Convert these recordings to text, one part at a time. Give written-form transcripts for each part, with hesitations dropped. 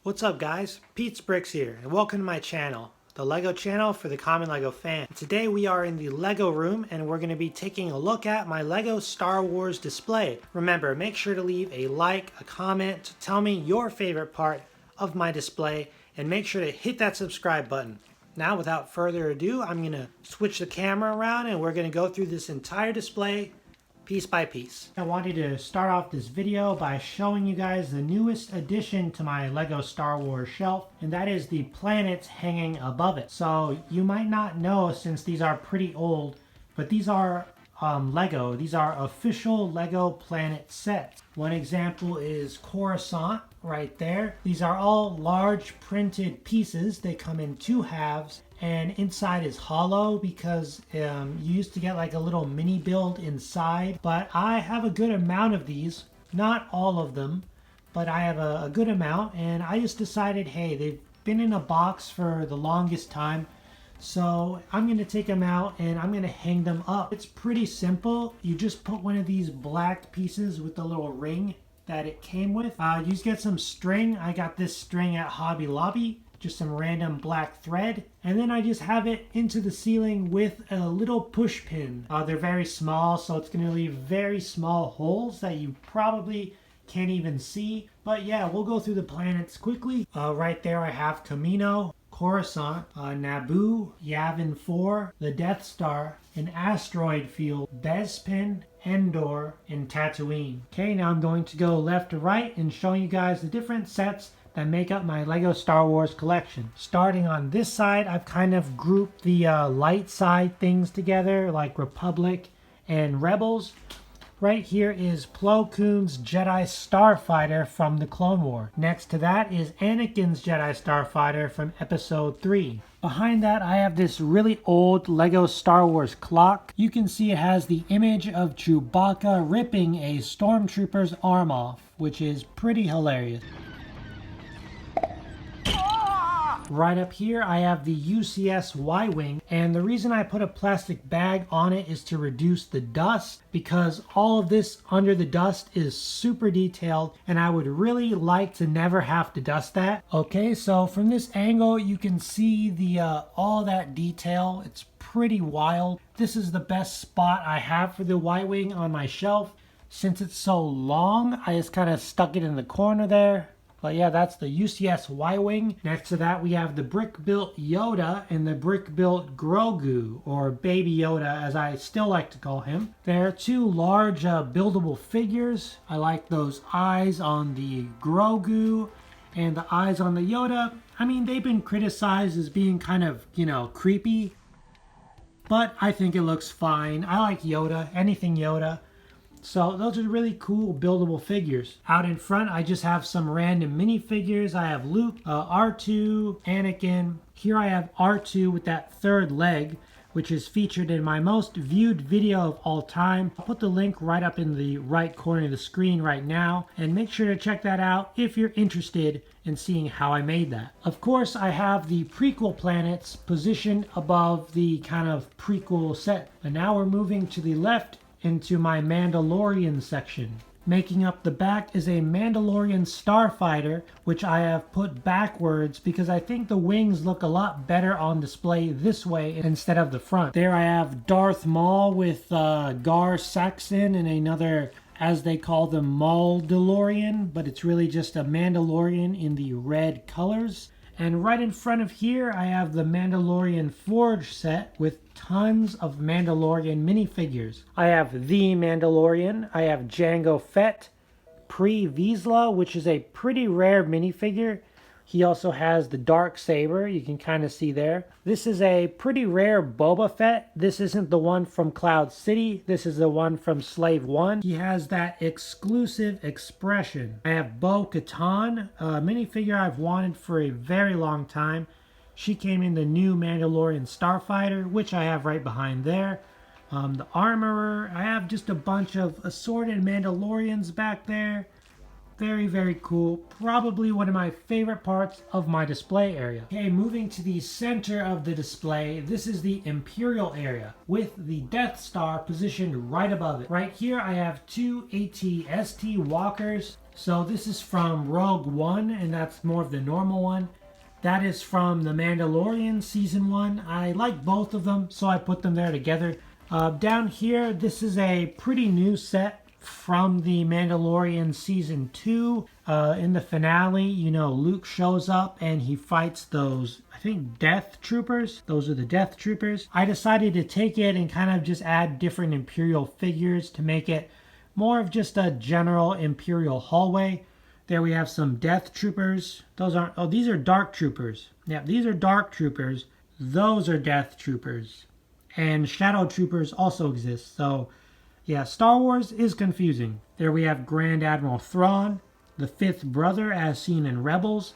What's up guys, Pete's Bricks here and welcome to my channel, the LEGO channel for the common LEGO fan. Today we are in the LEGO room and we're going to be taking a look at my LEGO Star Wars display. Remember, make sure to leave a like, a comment to tell me your favorite part of my display and make sure to hit that subscribe button. Now without further ado, I'm going to switch the camera around and we're going to go through this entire display piece by piece. I wanted to start off this video by showing you guys the newest addition to my LEGO Star Wars shelf, and that is the planets hanging above it. So you might not know, since these are pretty old, but these are LEGO. These are official LEGO planet sets. One example is Coruscant right there. These are all large printed pieces. They come in two halves and inside is hollow because you used to get like a little mini build inside. But I have a good amount of these, not all of them, but I have a good amount, and I just decided, hey, they've been in a box for the longest time. So I'm going to take them out and I'm going to hang them up. It's pretty simple. You just put one of these black pieces with the little ring that it came with. You just get some string. I got this string at Hobby Lobby. Just some random black thread. And then I just have it into the ceiling with a little push pin. They're very small, so it's going to leave very small holes that you probably can't even see. But yeah, we'll go through the planets quickly. Right there I have Camino, Coruscant, Naboo, Yavin 4, the Death Star, an asteroid field, Bespin, Endor, and Tatooine. Okay, now I'm going to go left to right and show you guys the different sets that make up my LEGO Star Wars collection. Starting on this side, I've kind of grouped the light side things together, like Republic and Rebels. Right here is Plo Koon's Jedi Starfighter from the Clone War. Next to that is Anakin's Jedi Starfighter from Episode 3. Behind that, I have this really old LEGO Star Wars clock. You can see it has the image of Chewbacca ripping a stormtrooper's arm off, which is pretty hilarious. Right up here, I have the UCS Y-Wing, and the reason I put a plastic bag on it is to reduce the dust, because all of this under the dust is super detailed, and I would really like to never have to dust that. Okay, so from this angle, you can see the all that detail. It's pretty wild. This is the best spot I have for the Y-Wing on my shelf. Since it's so long, I just kind of stuck it in the corner there. But yeah, that's the UCS Y-Wing. Next to that, we have the brick-built Yoda and the brick-built Grogu, or Baby Yoda, as I still like to call him. There are two large buildable figures. I like those eyes on the Grogu and the eyes on the Yoda. I mean, they've been criticized as being kind of, creepy, but I think it looks fine. I like Yoda, anything Yoda. So those are really cool buildable figures. Out in front, I just have some random minifigures. I have Luke, R2, Anakin. Here I have R2 with that third leg, which is featured in my most viewed video of all time. I'll put the link right up in the right corner of the screen right now, and make sure to check that out if you're interested in seeing how I made that. Of course, I have the prequel planets positioned above the kind of prequel set. And now we're moving to the left into my Mandalorian section. Making up the back is a Mandalorian Starfighter, which I have put backwards because I think the wings look a lot better on display this way instead of the front. There I have Darth Maul with Gar Saxon and another, as they call them, Maul-DeLorean, but it's really just a Mandalorian in the red colors. And right in front of here, I have the Mandalorian Forge set with tons of Mandalorian minifigures. I have the Mandalorian, I have Jango Fett, Pre Vizsla, which is a pretty rare minifigure. He also has the dark saber, you can kind of see there. This is a pretty rare Boba Fett. This isn't the one from Cloud City. This is the one from Slave One. He has that exclusive expression. I have Bo-Katan, a minifigure I've wanted for a very long time. She came in the new Mandalorian Starfighter, which I have right behind there. The Armorer. I have just a bunch of assorted Mandalorians back there. Very, very cool. Probably one of my favorite parts of my display area. Okay, moving to the center of the display, this is the Imperial area with the Death Star positioned right above it. Right here, I have two AT-ST walkers. So this is from Rogue One, and that's more of the normal one. That is from The Mandalorian Season 1. I like both of them, so I put them there together. Down here, this is a pretty new set from The Mandalorian Season 2. In the finale, you know, Luke shows up and he fights those, I think, Death Troopers. Those are the Death Troopers. I decided to take it and kind of just add different Imperial figures to make it more of just a general Imperial hallway. There we have some Death Troopers. Those aren't, oh, these are Dark Troopers. Yeah, these are Dark Troopers. Those are Death Troopers. And Shadow Troopers also exist. So, yeah, Star Wars is confusing. There we have Grand Admiral Thrawn, the fifth brother as seen in Rebels,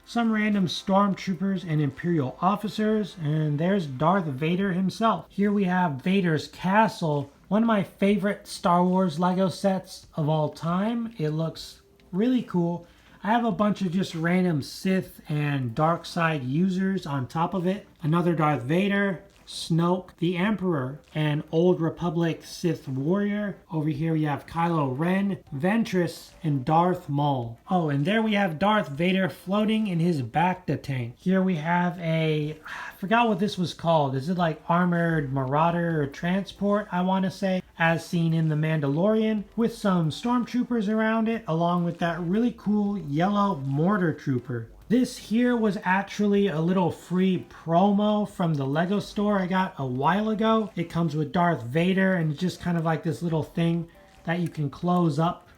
some random stormtroopers and Imperial officers, and there's Darth Vader himself. Here we have Vader's castle, one of my favorite Star Wars Lego sets of all time. It looks really cool. I have a bunch of just random Sith and dark side users on top of it. Another Darth Vader, Snoke, the Emperor, and Old Republic Sith Warrior. Over here we have Kylo Ren, Ventress, and Darth Maul. Oh, and there we have Darth Vader floating in his Bacta tank. Here we have I forgot what this was called. Is it like Armored Marauder or Transport, I want to say, as seen in The Mandalorian, with some stormtroopers around it, along with that really cool yellow mortar trooper. This here was actually a little free promo from the Lego store I got a while ago. It comes with Darth Vader and it's just kind of like this little thing that you can close up.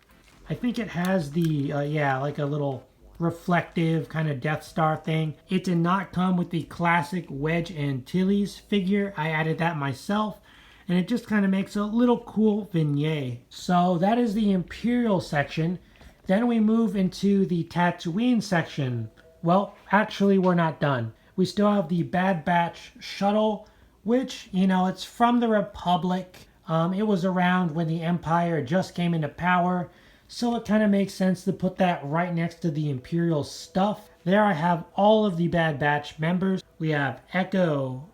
I think it has the, yeah, like a little reflective kind of Death Star thing. It did not come with the classic Wedge Antilles figure. I added that myself. And it just kind of makes a little cool vignette. So that is the Imperial section. Then we move into the Tatooine section. Well, actually, we're not done. We still have the Bad Batch shuttle, which, you know, it's from the Republic. It was around when the Empire just came into power, so it kind of makes sense to put that right next to the Imperial stuff. There I have all of the Bad Batch members. We have Echo,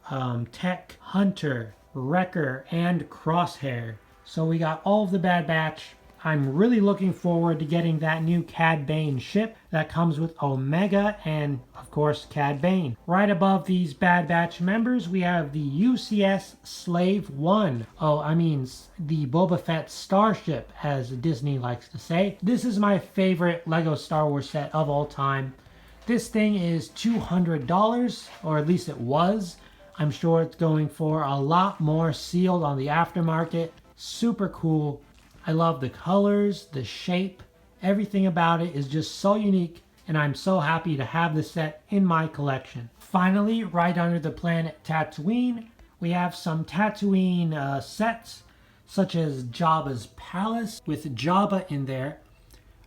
Tech, Hunter, Wrecker, and Crosshair. So we got all of the Bad Batch. I'm really looking forward to getting that new Cad Bane ship that comes with Omega and, of course, Cad Bane. Right above these Bad Batch members, we have the UCS Slave One. Oh, I mean, the Boba Fett starship, as Disney likes to say. This is my favorite Lego Star Wars set of all time. This thing is $200, or at least it was. I'm sure it's going for a lot more sealed on the aftermarket. Super cool. I love the colors, the shape, everything about it is just so unique, and I'm so happy to have this set in my collection. Finally, right under the planet Tatooine, we have some Tatooine sets, such as Jabba's Palace with Jabba in there.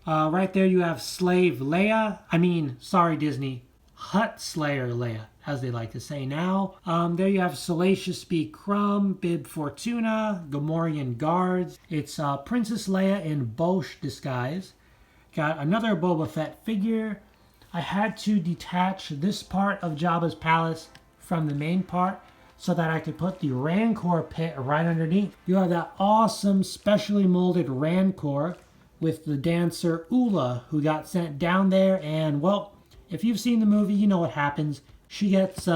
Right there you have Slave Leia, sorry Disney, Hutt Slayer Leia, as they like to say now. There you have Salacious B. Crumb, Bib Fortuna, Gamorrean Guards. It's Princess Leia in Bosch disguise. Got another Boba Fett figure. I had to detach this part of Jabba's palace from the main part so that I could put the Rancor pit right underneath. You have that awesome specially molded Rancor with the dancer Ula, who got sent down there, and well, if you've seen the movie, you know what happens. She gets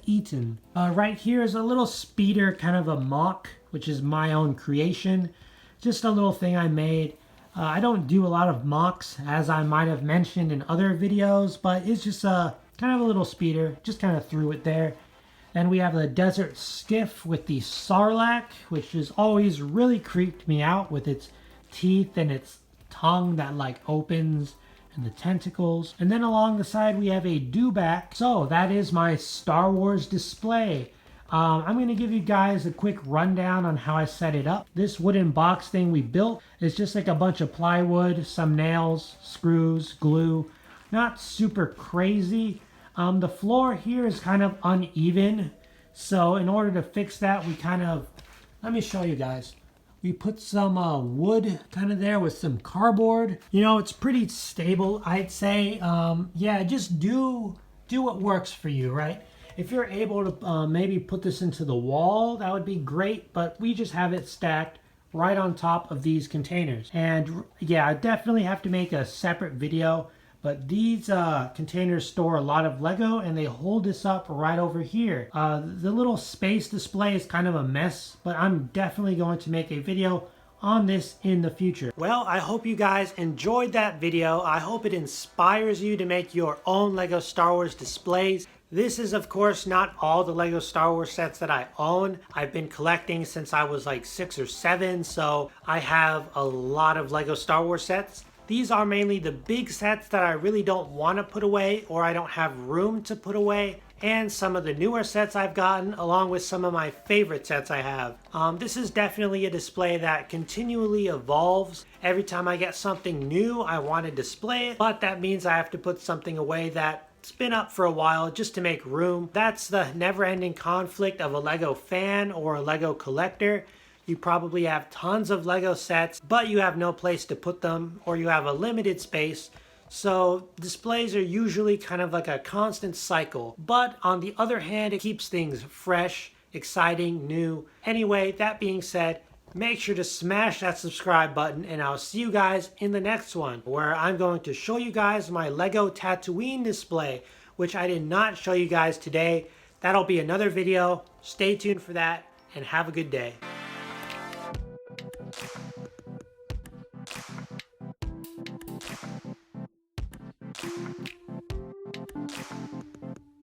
eaten. Right here is a little speeder, kind of a mock, which is my own creation. Just a little thing I made. I don't do a lot of mocks, as I might have mentioned in other videos, but it's just kind of a little speeder. Just kind of threw it there. Then we have the desert skiff with the Sarlacc, which has always really creeped me out with its teeth and its tongue that like opens, and the tentacles. And then along the side we have a dewback. So that is my Star Wars display. I'm going to give you guys a quick rundown on how I set it up. This wooden box thing we built is just like a bunch of plywood, some nails, screws, glue. Not super crazy. The floor here is kind of uneven. So in order to fix that, we let me show you guys. We put some wood kind of there with some cardboard. You know, it's pretty stable, I'd say. Yeah, just do what works for you, right? If you're able to maybe put this into the wall, that would be great. But we just have it stacked right on top of these containers. And yeah, I definitely have to make a separate video, but these containers store a lot of Lego and they hold this up right over here. The little space display is kind of a mess, but I'm definitely going to make a video on this in the future. Well, I hope you guys enjoyed that video. I hope it inspires you to make your own Lego Star Wars displays. This is of course not all the Lego Star Wars sets that I own. I've been collecting since I was like 6 or 7, so I have a lot of Lego Star Wars sets. These are mainly the big sets that I really don't want to put away or I don't have room to put away, and some of the newer sets I've gotten, along with some of my favorite sets I have. This is definitely a display that continually evolves. Every time I get something new, I want to display it, but that means I have to put something away that's been up for a while just to make room. That's the never-ending conflict of a Lego fan or a Lego collector. You probably have tons of Lego sets, but you have no place to put them, or you have a limited space. So displays are usually kind of like a constant cycle. But on the other hand, it keeps things fresh, exciting, new. Anyway, that being said, make sure to smash that subscribe button, and I'll see you guys in the next one, where I'm going to show you guys my Lego Tatooine display, which I did not show you guys today. That'll be another video. Stay tuned for that, and have a good day.